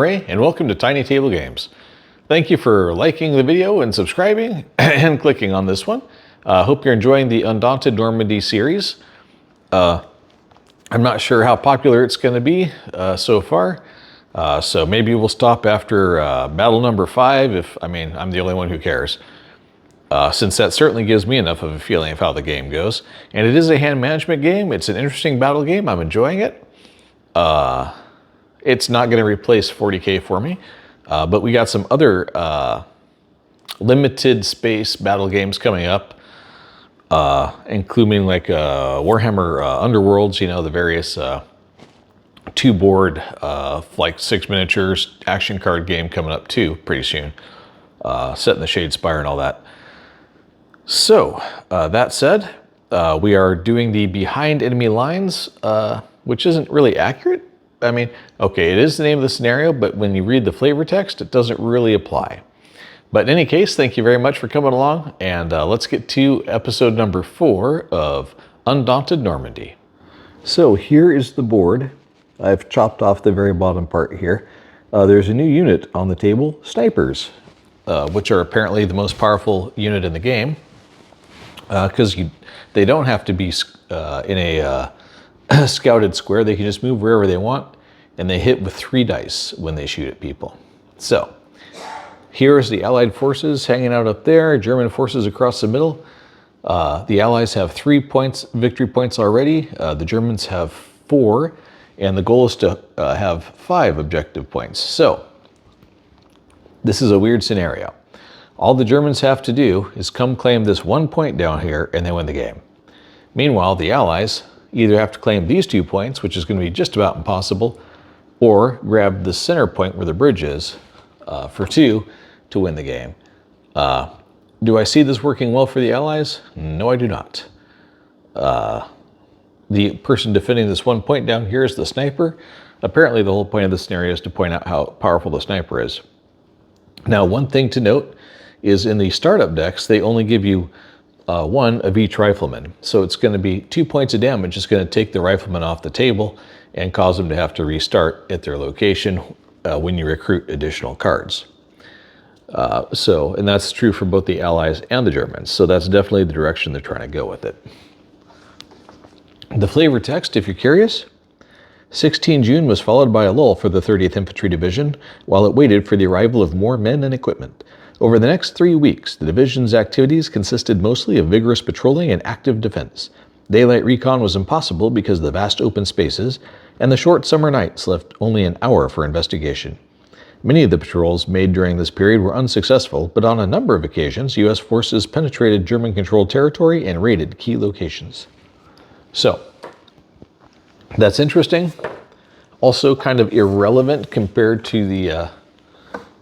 Ray, and welcome to TinyTableGames. Thank you for liking the video and subscribing and clicking on this one. Hope you're enjoying the Undaunted Normandy series. I'm not sure how popular it's going to be so far, so maybe we'll stop after battle number 5 I'm the only one who cares. Since that certainly gives me enough of a feeling of how the game goes. And it is a hand management game. It's an interesting battle game. I'm enjoying it. It's not going to replace 40K for me, but we got some other limited space battle games coming up, including like Warhammer Underworlds, you know, the various 2-board, like 6 miniatures action card game coming up too pretty soon, set in the Shade Spire and all that. So, that said, we are doing the Behind Enemy Lines, which isn't really accurate. I mean, okay, it is the name of the scenario, but when you read the flavor text, it doesn't really apply. But in any case, thank you very much for coming along, and let's get to episode number 4 of Undaunted Normandy. So here is the board. I've chopped off the very bottom part here. There's a new unit on the table, snipers, which are apparently the most powerful unit in the game, because they don't have to be in a scouted square. They can just move wherever they want, and they hit with 3 dice when they shoot at people. So here's the Allied forces hanging out up there, German forces across the middle. The Allies have 3 victory points already. The Germans have 4, and the goal is to have 5 objective points. So this is a weird scenario. All the Germans have to do is come claim this 1 point down here, and they win the game. Meanwhile, the Allies either have to claim these 2 points, which is going to be just about impossible, or grab the center point where the bridge is for 2 to win the game. Do I see this working well for the Allies? No, I do not. The person defending this 1 point down here is the sniper. Apparently the whole point of the scenario is to point out how powerful the sniper is. Now, one thing to note is in the startup decks, they only give you 1 of each rifleman. So it's going to be 2 points of damage. It's going to take the rifleman off the table and cause them to have to restart at their location when you recruit additional cards. And that's true for both the Allies and the Germans. So that's definitely the direction they're trying to go with it. The flavor text, if you're curious, 16 June was followed by a lull for the 30th Infantry Division while it waited for the arrival of more men and equipment. Over the next 3 weeks, the division's activities consisted mostly of vigorous patrolling and active defense. Daylight recon was impossible because of the vast open spaces, and the short summer nights left only an hour for investigation. Many of the patrols made during this period were unsuccessful, but on a number of occasions, U.S. forces penetrated German-controlled territory and raided key locations. So, that's interesting. Also kind of irrelevant compared to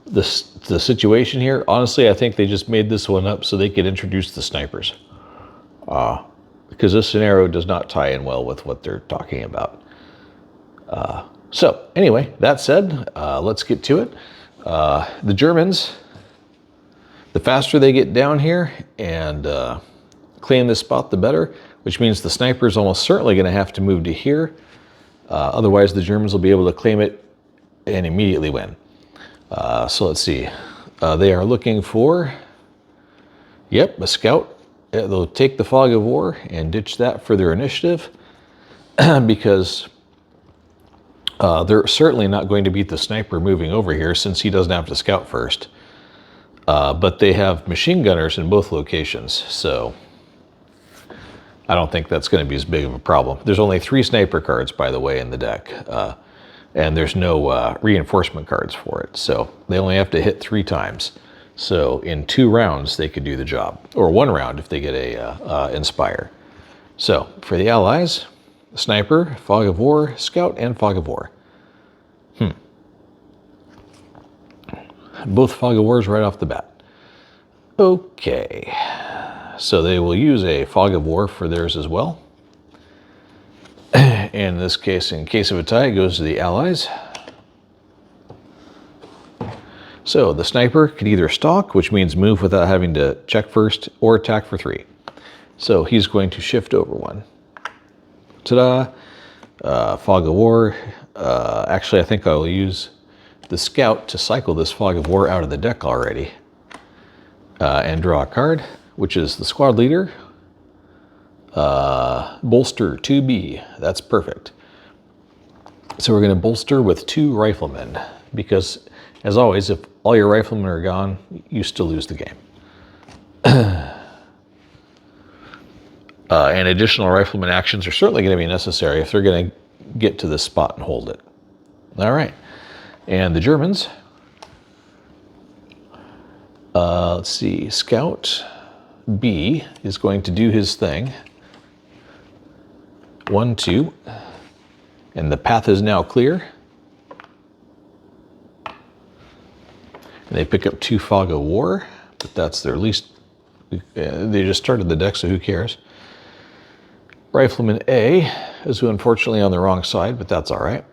the situation here. Honestly, I think they just made this one up so they could introduce the snipers. Because this scenario does not tie in well with what they're talking about. So anyway, that said, let's get to it. The Germans, the faster they get down here and claim this spot, the better, which means the sniper is almost certainly going to have to move to here. Otherwise, the Germans will be able to claim it and immediately win. So let's see. They are looking for, yep, a scout. They'll take the Fog of War and ditch that for their initiative because they're certainly not going to beat the sniper moving over here since he doesn't have to scout first. But they have machine gunners in both locations, so I don't think that's going to be as big of a problem. There's only 3 sniper cards, by the way, in the deck. And there's no reinforcement cards for it. So they only have to hit 3 times. So in 2 rounds, they could do the job. Or 1 round if they get a Inspire. So for the Allies, Sniper, Fog of War, Scout, and Fog of War. Both Fog of Wars right off the bat. Okay. So they will use a Fog of War for theirs as well. In this case, in case of a tie, it goes to the Allies. So the sniper could either stalk, which means move without having to check first, or attack for 3. So he's going to shift over 1. Ta-da! Fog of War. Actually, I think I'll use the scout to cycle this Fog of War out of the deck already and draw a card, which is the squad leader. Bolster 2B, that's perfect. So we're going to bolster with 2 riflemen because, as always, if all your riflemen are gone, you still lose the game. And additional rifleman actions are certainly going to be necessary if they're going to get to this spot and hold it. All right. And the Germans, let's see, Scout B is going to do his thing. 1, 2, and the path is now clear. And they pick up 2 Fog of War, but that's their least, they just started the deck, so who cares? Rifleman A is unfortunately on the wrong side, but that's all right.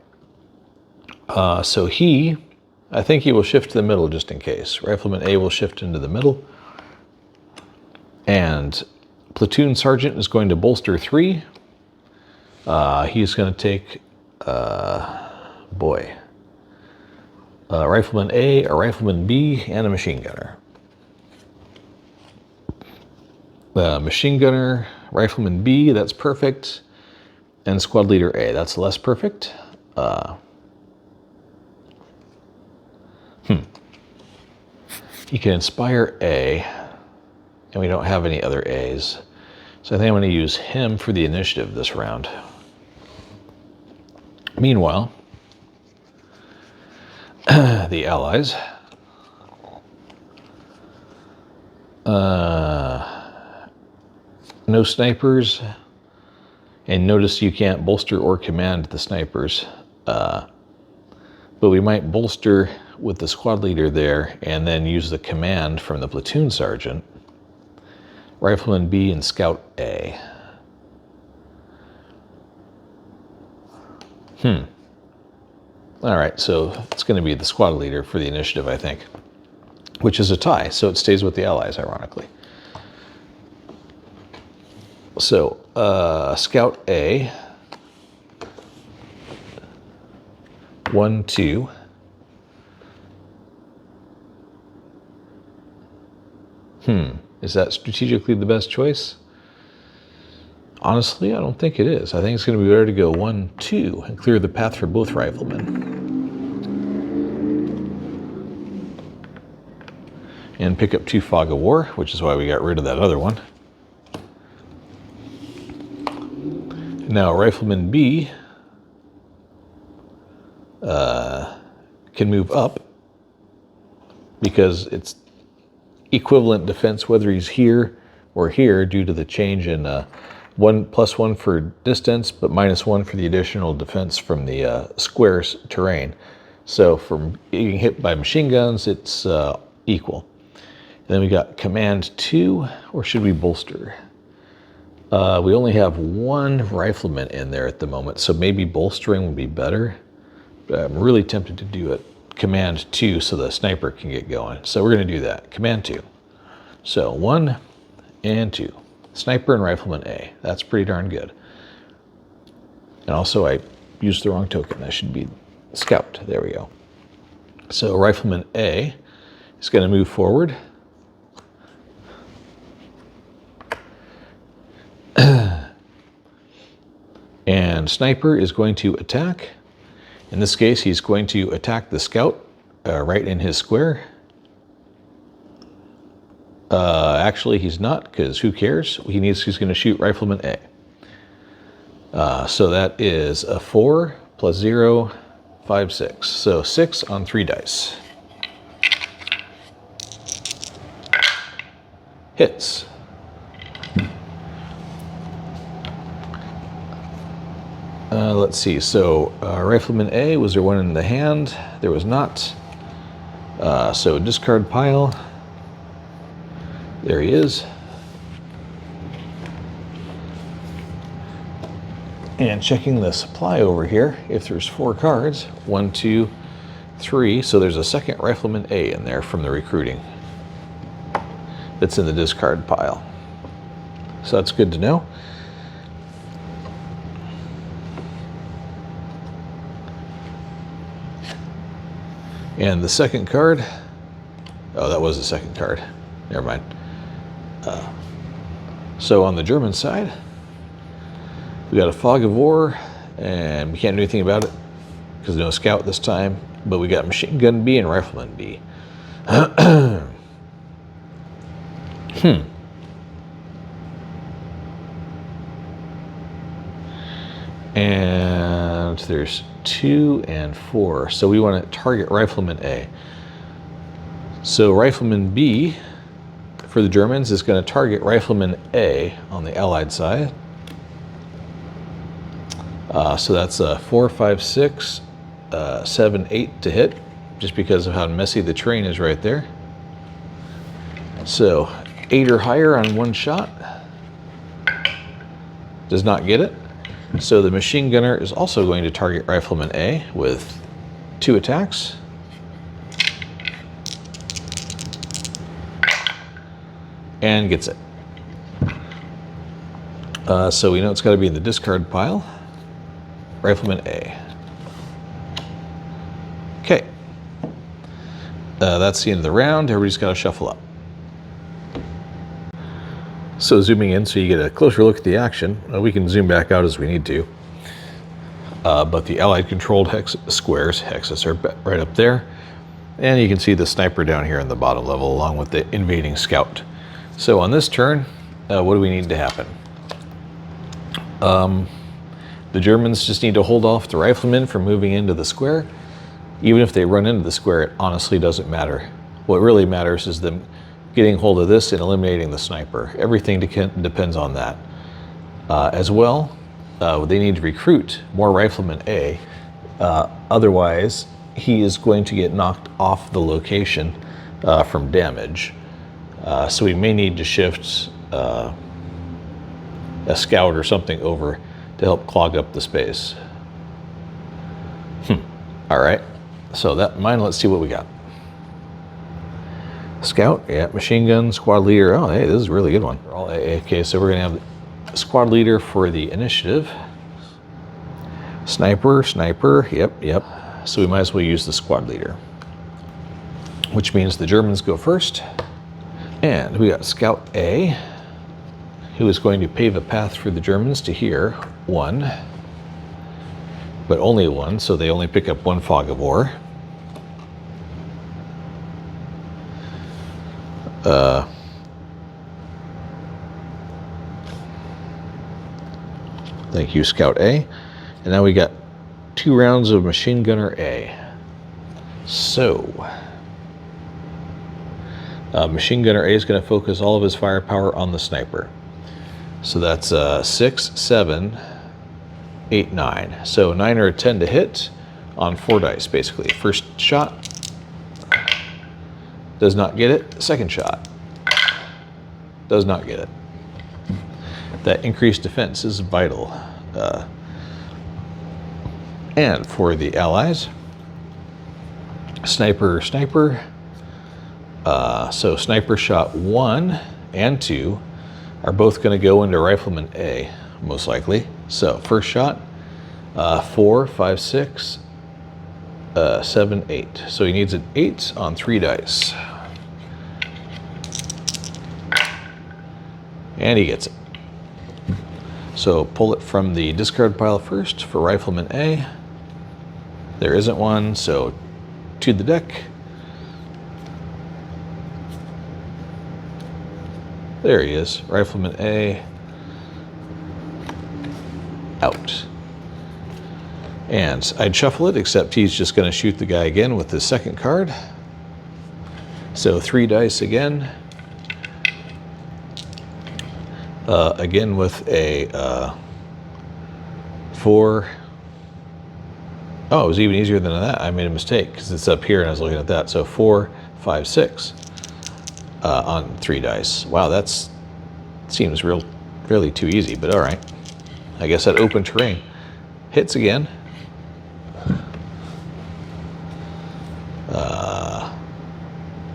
So I think he will shift to the middle just in case. Rifleman A will shift into the middle. And Platoon Sergeant is going to bolster 3. He's going to take, Rifleman A, a Rifleman B, and a Machine Gunner. Machine Gunner, Rifleman B, that's perfect. And Squad Leader A, that's less perfect. You can inspire A, and we don't have any other A's. So I think I'm going to use him for the initiative this round. Meanwhile, the Allies. No snipers, and notice you can't bolster or command the snipers, but we might bolster with the squad leader there and then use the command from the platoon sergeant, Rifleman B and Scout A. All right, so it's going to be the squad leader for the initiative, I think, which is a tie, so it stays with the Allies, ironically. So, Scout A, 1, 2. Is that strategically the best choice? Honestly, I don't think it is. I think it's going to be better to go 1, 2 and clear the path for both riflemen. And pick up 2 Fog of War, which is why we got rid of that other one. Now, Rifleman B can move up because it's equivalent defense whether he's here or here due to the change in +1 for distance, but -1 for the additional defense from the square's terrain. So from being hit by machine guns, it's equal. And then we got Command 2, or should we bolster? We only have 1 rifleman in there at the moment, so maybe bolstering would be better. But I'm really tempted to do it Command 2 so the sniper can get going. So we're going to do that. Command 2. So 1 and 2. Sniper and Rifleman A. That's pretty darn good. And also I used the wrong token. That should be Scout. There we go. So Rifleman A is going to move forward. And Sniper is going to attack. In this case, he's going to attack the Scout right in his square. Actually, he's not, because who cares? He's going to shoot Rifleman A. So that is a 4 + 0, 5, 6. So 6 on 3 dice. Hits. Let's see, so Rifleman A, was there one in the hand? There was not. So discard pile. There he is. And checking the supply over here, if there's 4 cards, 1, 2, 3, so there's a second Rifleman A in there from the recruiting. That's in the discard pile. So that's good to know. And the second card, oh, that was the second card. Never mind. So on the German side, we got a Fog of War, and we can't do anything about it because no scout this time, but we got Machine Gun B and Rifleman B. And there's 2 and 4. So we want to target Rifleman A. So Rifleman B for the Germans is going to target Rifleman A on the Allied side. So that's a 4, 5, 6, 7, 8 to hit, just because of how messy the terrain is right there. So 8 or higher on one shot. Does not get it. So the machine gunner is also going to target Rifleman A with 2 attacks. And gets it. So we know it's got to be in the discard pile. Rifleman A. Okay. That's the end of the round. Everybody's got to shuffle up. So zooming in so you get a closer look at the action. We can zoom back out as we need to. But the Allied controlled hexes are right up there. And you can see the sniper down here in the bottom level along with the invading scout. So on this turn, what do we need to happen? The Germans just need to hold off the riflemen from moving into the square. Even if they run into the square, it honestly doesn't matter. What really matters is them getting hold of this and eliminating the sniper. Everything depends on that. As well, they need to recruit more Rifleman A. Otherwise, he is going to get knocked off the location from damage. So we may need to shift a scout or something over to help clog up the space. All right, so that in mind, let's see what we got. Scout, yeah, machine gun, squad leader. Oh, hey, this is a really good one. All okay, so we're gonna have the squad leader for the initiative. Sniper, yep. So we might as well use the squad leader, which means the Germans go first. And we got Scout A, who is going to pave a path for the Germans to here, 1, but only 1, so they only pick up 1 Fog of War. Thank you, Scout A. And now we got 2 rounds of Machine Gunner A. So, Machine Gunner A is going to focus all of his firepower on the sniper. So that's 6, 7, 8, 9. So 9 or a 10 to hit on 4 dice, basically. First shot. Does not get it. Second shot. Does not get it. That increased defense is vital. And for the allies, sniper. So sniper shot 1 and 2 are both going to go into Rifleman A, most likely. So first shot, 4, 5, 6, 7, 8. So he needs an 8 on 3 dice. And he gets it. So pull it from the discard pile first for Rifleman A. There isn't one, so to the deck. There he is, Rifleman A, out. And I'd shuffle it, except he's just going to shoot the guy again with his second card. So 3 dice again. Again with a 4. Oh, it was even easier than that. I made a mistake because it's up here and I was looking at that. So 4, 5, 6 on 3 dice. Wow, that seems really too easy, but all right. I guess that open terrain hits again.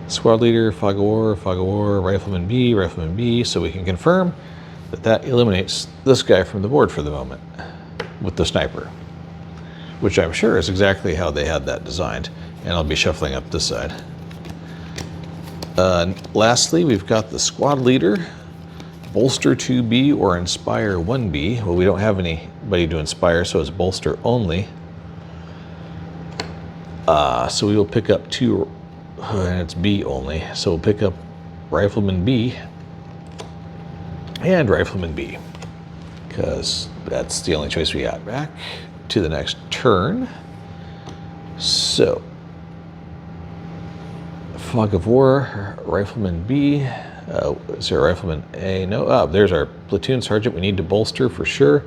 Squad leader, Fog of War, Rifleman B, so we can confirm that eliminates this guy from the board for the moment with the sniper, which I'm sure is exactly how they had that designed. And I'll be shuffling up this side. Lastly, we've got the squad leader, bolster 2B or inspire 1B. Well, we don't have anybody to inspire, so it's bolster only. So we will pick up 2, and it's B only. So we'll pick up Rifleman B and Rifleman B, because that's the only choice we got. Back to the next turn. So, Fog of War, Rifleman B. Is there a Rifleman A? No. Oh, there's our platoon sergeant. We need to bolster for sure.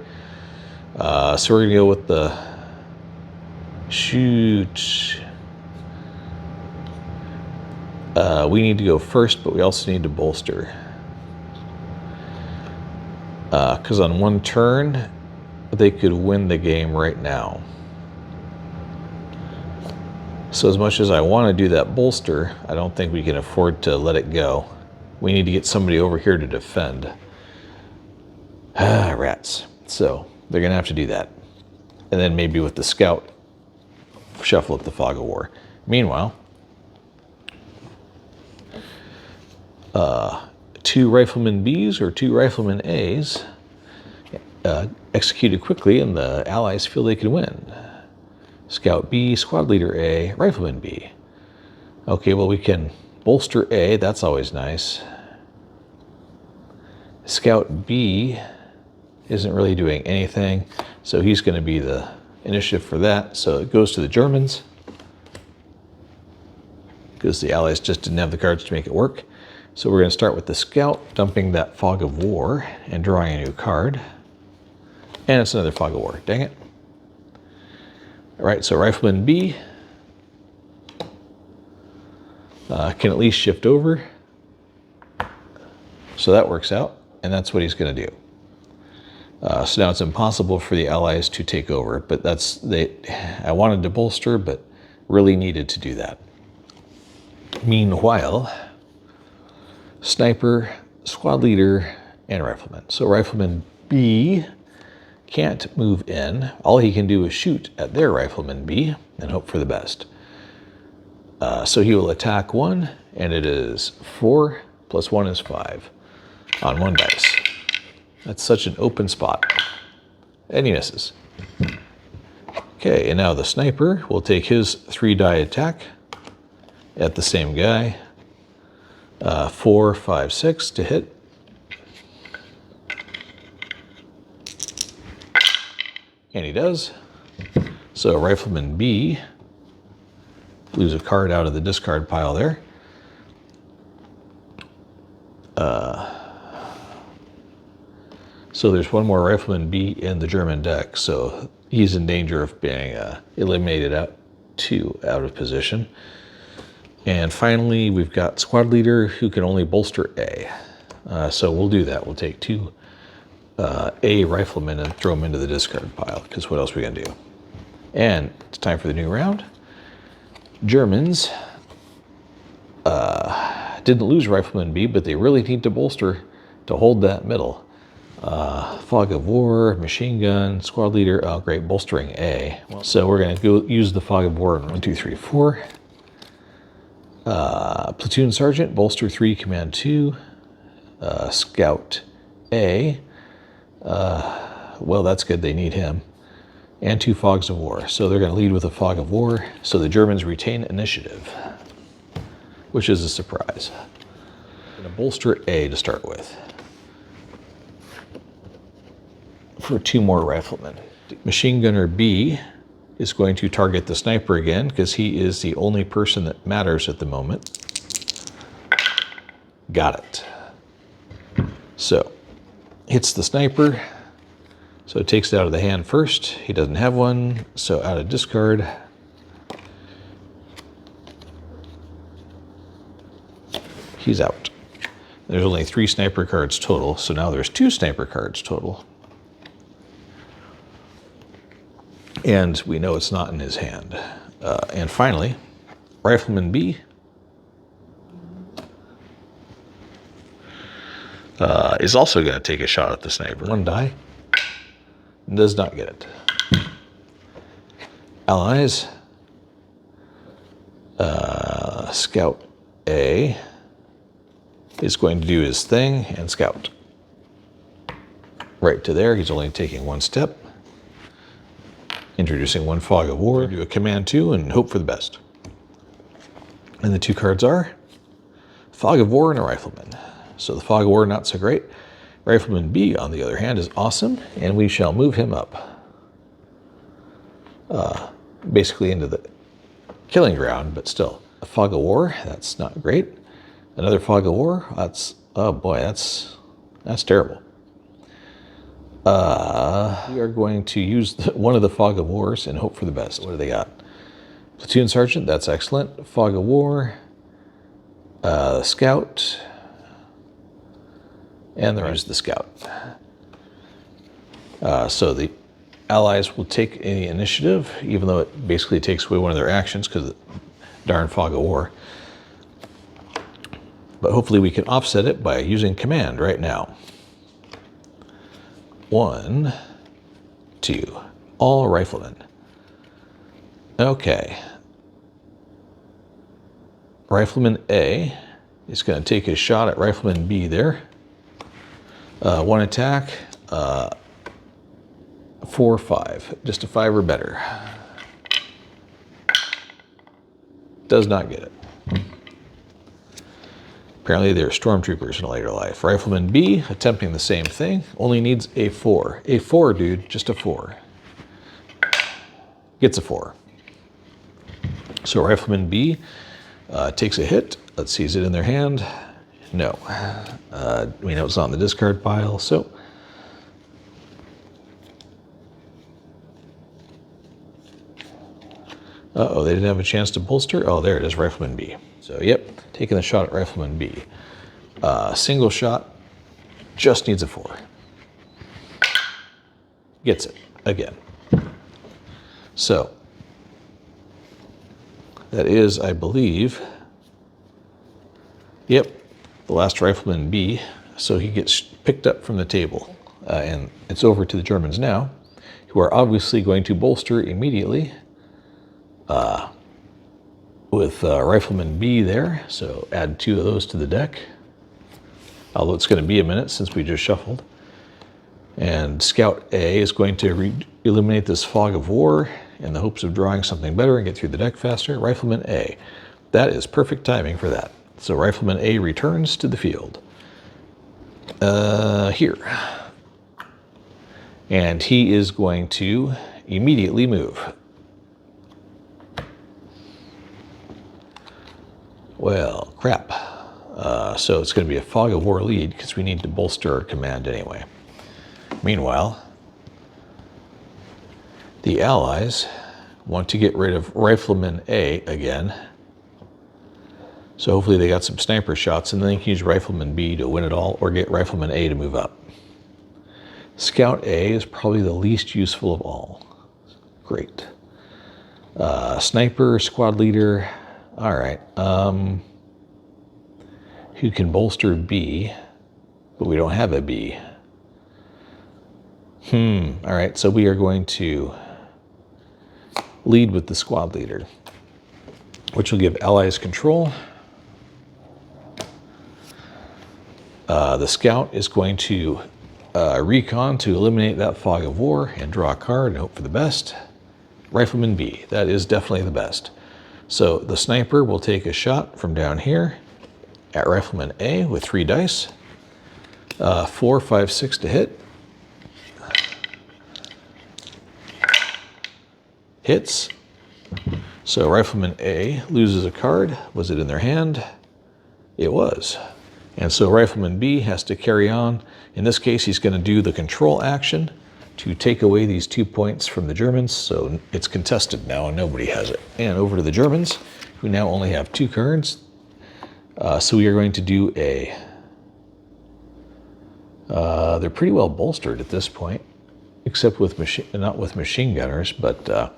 So we're gonna go with the shoot. We need to go first, but we also need to bolster. Because on one turn, they could win the game right now. So as much as I want to do that bolster, I don't think we can afford to let it go. We need to get somebody over here to defend. Rats. So they're going to have to do that. And then maybe with the scout, shuffle up the Fog of War. Meanwhile, 2 Rifleman Bs or 2 Rifleman As executed quickly, and the allies feel they can win. Scout B, Squad Leader A, Rifleman B. Okay, well, we can bolster A. That's always nice. Scout B isn't really doing anything, so he's going to be the initiative for that. So it goes to the Germans, because the allies just didn't have the cards to make it work. So we're going to start with the scout, dumping that Fog of War and drawing a new card. And it's another Fog of War. Dang it. All right, so Rifleman B can at least shift over. So that works out, and that's what he's going to do. So now it's impossible for the allies to take over, but I wanted to bolster, but really needed to do that. Meanwhile, Sniper, Squad Leader, and Rifleman. So Rifleman B can't move in. All he can do is shoot at their Rifleman B and hope for the best. So he will attack 1, and it is 4 plus 1 is 5 on 1 dice. That's such an open spot. And he misses. Okay, and now the Sniper will take his 3-die attack at the same guy. 4, 5, 6 to hit. And he does. So Rifleman B lose a card out of the discard pile there. So there's one more Rifleman B in the German deck, so he's in danger of being eliminated out of position. And finally, we've got Squad Leader who can only bolster A. So we'll do that. We'll take 2 A Riflemen and throw them into the discard pile, because what else are we going to do? And it's time for the new round. Germans didn't lose Rifleman B, but they really need to bolster to hold that middle. Fog of War, Machine Gun, Squad Leader, oh great, bolstering A. So we're going to go use the Fog of War in 1, 2, 3, 4. Platoon Sergeant, bolster 3, command 2. Scout A. Well, that's good, they need him. And 2 Fogs of War. So they're going to lead with a Fog of War. So the Germans retain initiative, which is a surprise. I'm going to bolster A to start with for 2 more Riflemen. Machine Gunner B is going to target the Sniper again, because he is the only person that matters at the moment. Got it. So, hits the Sniper. So it takes it out of the hand first. He doesn't have one, so out of discard. He's out. There's only 3 Sniper cards total, so now there's 2 Sniper cards total. And we know it's not in his hand. And finally, Rifleman B is also going to take a shot at the Sniper. 1 die. Does not get it. Allies Scout A is going to do his thing and scout. Right to there, he's only taking one step. Introducing one Fog of War, do a Command 2 and hope for the best. And the two cards are Fog of War and a Rifleman. So the Fog of War, not so great. Rifleman B, on the other hand, is awesome, and we shall move him up. Basically into the killing ground, but still. A Fog of War, that's not great. Another Fog of War, that's, oh boy, that's terrible. We are going to use one of the Fog of Wars and hope for the best. What do they got? Platoon Sergeant, that's excellent. Fog of War, Scout, and the rest of the Scout. So the Allies will take any initiative, even though it basically takes away one of their actions because of the darn Fog of War. But hopefully we can offset it by using Command right now. 1, 2, all Riflemen. Okay. Rifleman A is going to take his shot at Rifleman B there. One attack, 4, 5, just a 5 or better. Does not get it. Apparently they're stormtroopers in a later life. Rifleman B, attempting the same thing, only needs a 4. A 4, dude, just a 4. Gets a 4. So Rifleman B takes a hit. Let's see, is it in their hand? No. We know it's on the discard pile, so. Uh-oh, they didn't have a chance to bolster? Oh, there it is, Rifleman B. So, yep, taking the shot at Rifleman B. Single shot, just needs a 4. Gets it, again. So, that is, I believe, yep, the last Rifleman B. So he gets picked up from the table. And it's over to the Germans now, who are obviously going to bolster immediately. With Rifleman B there, so add 2 of those to the deck. Although it's going to be a minute since we just shuffled. And Scout A is going to eliminate this Fog of War in the hopes of drawing something better and get through the deck faster. Rifleman A. That is perfect timing for that. So Rifleman A returns to the field. Here. And he is going to immediately move. Well, crap. So it's going to be a Fog of War lead because we need to bolster our command anyway. Meanwhile, the Allies want to get rid of Rifleman A again. So hopefully they got some sniper shots and then they can use Rifleman B to win it all or get Rifleman A to move up. Scout A is probably the least useful of all. Great. Sniper, squad leader. All right. Who can bolster B, but we don't have a B. All right, so we are going to lead with the squad leader, which will give allies control. The scout is going to recon to eliminate that Fog of War and draw a card and hope for the best. Rifleman B, that is definitely the best. So the sniper will take a shot from down here at Rifleman A with 3 dice. 4, 5, 6 to hit. Hits. So Rifleman A loses a card. Was it in their hand? It was. And so Rifleman B has to carry on. In this case, he's going to do the control action to take away these 2 points from the Germans. So it's contested now and nobody has it. And over to the Germans, who now only have 2 cards. So we are going to do a... they're pretty well bolstered at this point, except with not with machine gunners, but...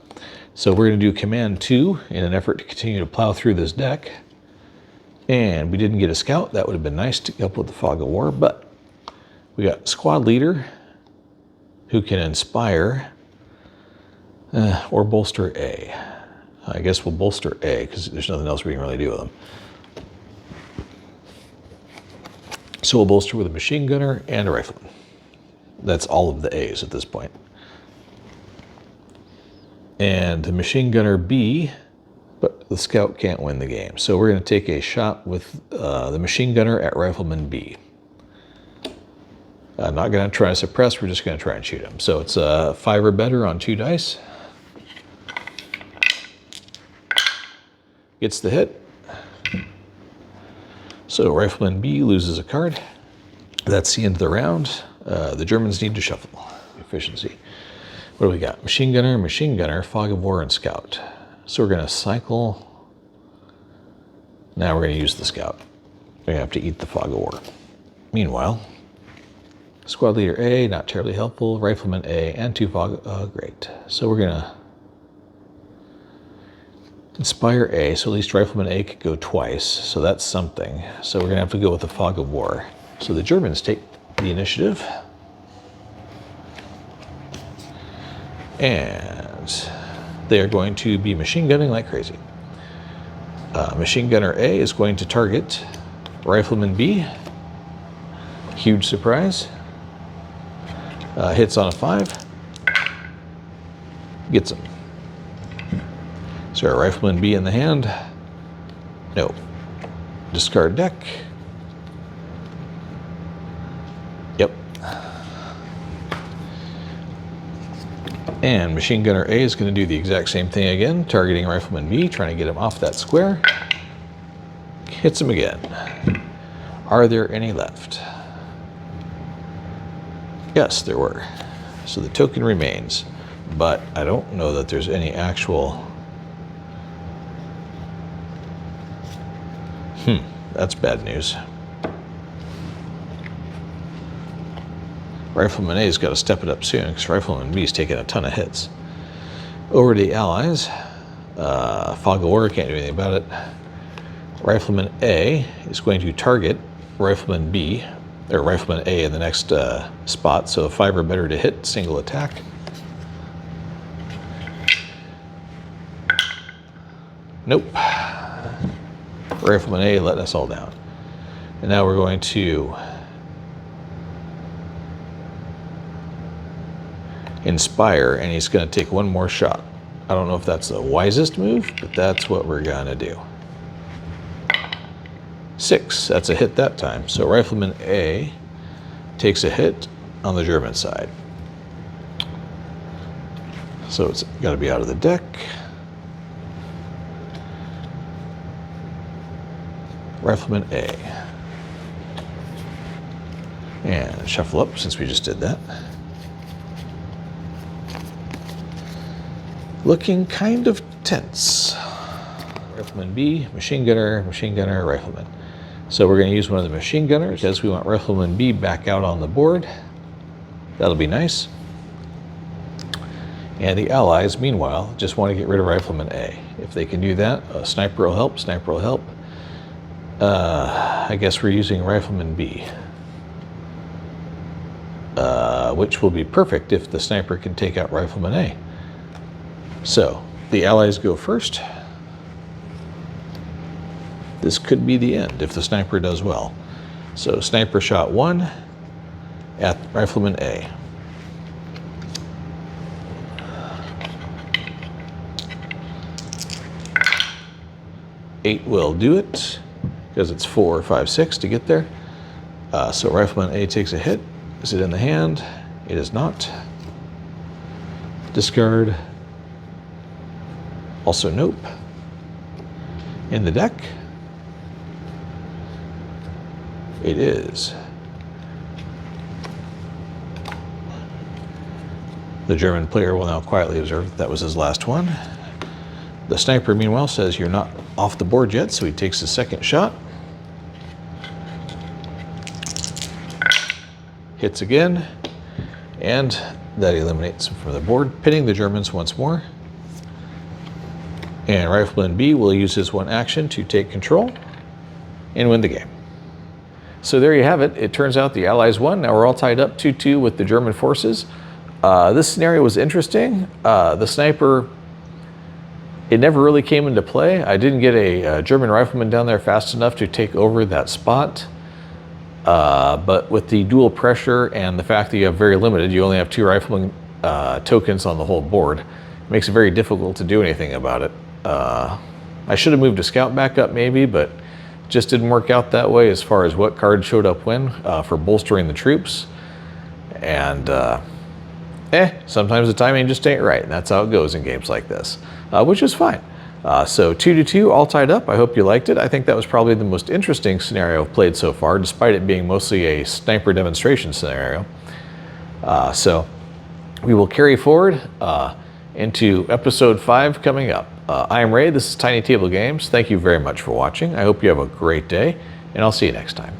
so we're going to do Command 2 in an effort to continue to plow through this deck. And we didn't get a scout. That would have been nice to help with the Fog of War, but we got Squad Leader, who can inspire or bolster A. I guess we'll bolster A because there's nothing else we can really do with them. So we'll bolster with a machine gunner and a rifleman. That's all of the A's at this point. And the machine gunner B, but the scout can't win the game. So we're going to take a shot with the machine gunner at rifleman B. I'm not going to try to suppress, we're just going to try and shoot him. So it's a 5 or better on 2 dice. Gets the hit. So Rifleman B loses a card. That's the end of the round. The Germans need to shuffle. Efficiency. What do we got? Machine gunner, fog of war, and scout. So we're going to cycle. Now we're going to use the scout. We're going to have to eat the fog of war. Meanwhile, squad leader A, not terribly helpful. Rifleman A and 2 fog. Great. So we're going to inspire A, so at least Rifleman A could go twice, so that's something. So we're going to have to go with the fog of war. So the Germans take the initiative. And they are going to be machine gunning like crazy. Machine gunner A is going to target Rifleman B. Huge surprise. Hits on a 5. Gets him. So our Rifleman B in the hand. No. Discard deck. Yep. And Machine Gunner A is going to do the exact same thing again, targeting Rifleman B, trying to get him off that square. Hits him again. Are there any left? Yes, there were. So the token remains, but I don't know that there's any actual... That's bad news. Rifleman A's got to step it up soon because Rifleman B's taking a ton of hits. Over to the Allies. Fog of War, can't do anything about it. Rifleman A is going to target Rifleman B, or Rifleman A in the next spot, so 5 or better to hit, single attack. Nope. Rifleman A letting us all down. And now we're going to inspire, and he's going to take one more shot. I don't know if that's the wisest move, but that's what we're going to do. 6, that's a hit that time. So Rifleman A takes a hit on the German side. So it's got to be out of the deck. Rifleman A. And shuffle up since we just did that. Looking kind of tense. Rifleman B, machine gunner, rifleman. So we're going to use one of the machine gunners because we want Rifleman B back out on the board. That'll be nice. And the Allies, meanwhile, just want to get rid of Rifleman A. If they can do that, a sniper will help, sniper will help. I guess we're using Rifleman B. Which will be perfect if the sniper can take out Rifleman A. So, the Allies go first. This could be the end if the sniper does well. So, sniper shot 1 at Rifleman A. Eight will do it, because it's 4, 5, 6 to get there. So Rifleman A takes a hit. Is it in the hand? It is not. Discard. Also nope. In the deck? It is. The German player will now quietly observe that was his last one. The sniper, meanwhile, says you're not off the board yet, so he takes his second shot. Hits again, and that eliminates him from the board, pinning the Germans once more. And Rifleman B will use his one action to take control and win the game. So there you have it. It turns out the Allies won. Now we're all tied up 2-2 with the German forces. This scenario was interesting. The sniper it never really came into play. I didn't get a German rifleman down there fast enough to take over that spot. But with the dual pressure and the fact that you have very limited, you only have 2 rifleman tokens on the whole board, it makes it very difficult to do anything about it. I should have moved a scout back up maybe, but just didn't work out that way as far as what card showed up when for bolstering the troops. And sometimes the timing just ain't right, and that's how it goes in games like this, which is fine. So 2-2, all tied up. I hope you liked it. I think that was probably the most interesting scenario I've played so far, despite it being mostly a sniper demonstration scenario. So we will carry forward into episode 5 coming up. I am Ray, this is Tiny Table Games. Thank you very much for watching. I hope you have a great day, and I'll see you next time.